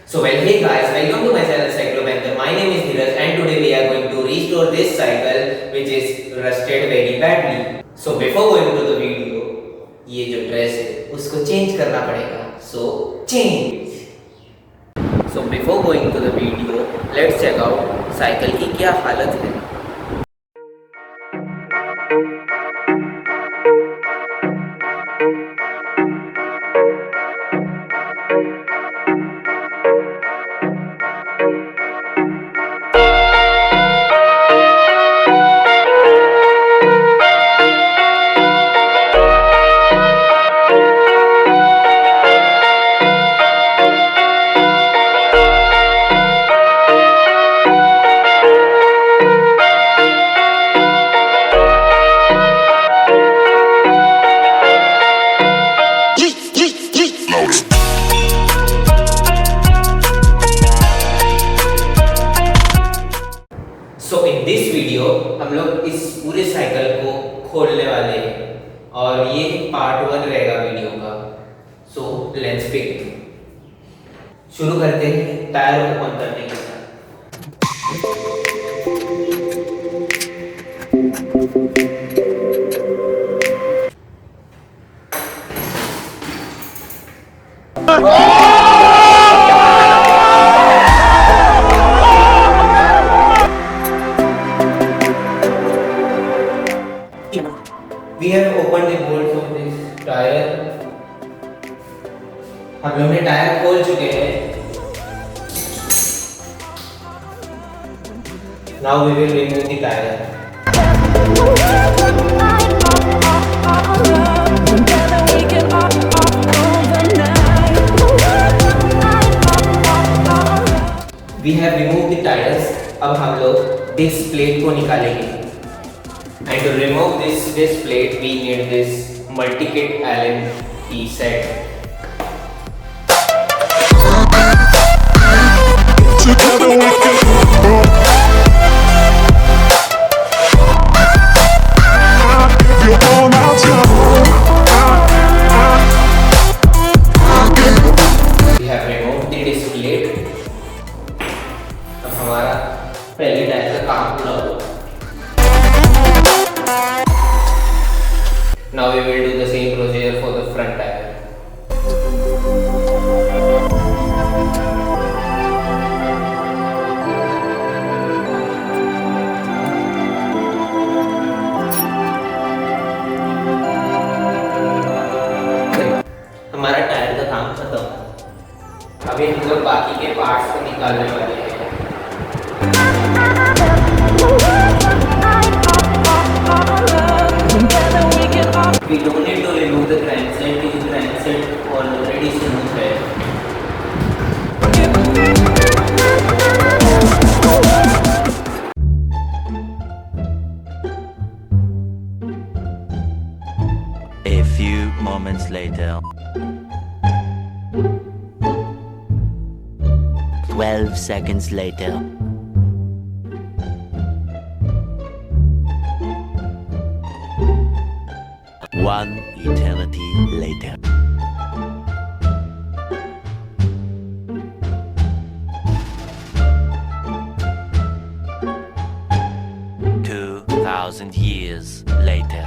Hey guys, welcome to my channel Cyclopanther. My name is Neeraj and today we are going to restore this cycle which is rusted very badly. So before going to the video, ये जो dress है उसको change करना पड़ेगा. So change. So before going to the video, let's check out cycle की क्या हालत है. So in this video हम लोग इस पूरे साइकिल को खोलने वाले हैं और ये पार्ट 1 रहेगा वीडियो का. So let's begin. शुरू करते हैं टायर को ऑन करने के साथ. We have opened the bolts of this tire. हम लोग ने टायर खोल चुके हैं. Now we will remove the tire. We have removed the tires. अब हम लोग डिस्क प्लेट को निकालेंगे. And to remove this disc plate, we need this multi-kit Allen key set. Together we can give you all my time. We have removed the disc plate. अब हमारा पहले tyre का काम पूरा हुआ. Now we will do the same procedure for the front tire. हमारा tyre का काम खत्म. अभी हम लोग बाकी के पार्ट्स को निकालने वाले हैं. We don't need to remove the crankset. The crankset already smooth है. A few moments later. 12 seconds later. One eternity later. Years later.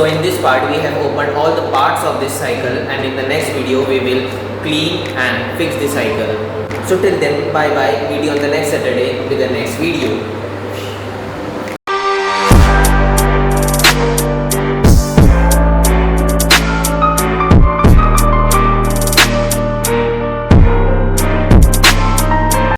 So in this part we have opened all the parts of this cycle, and in the next video we will clean and fix the cycle. So till then, bye bye, meet you on the next Saturday with the next video.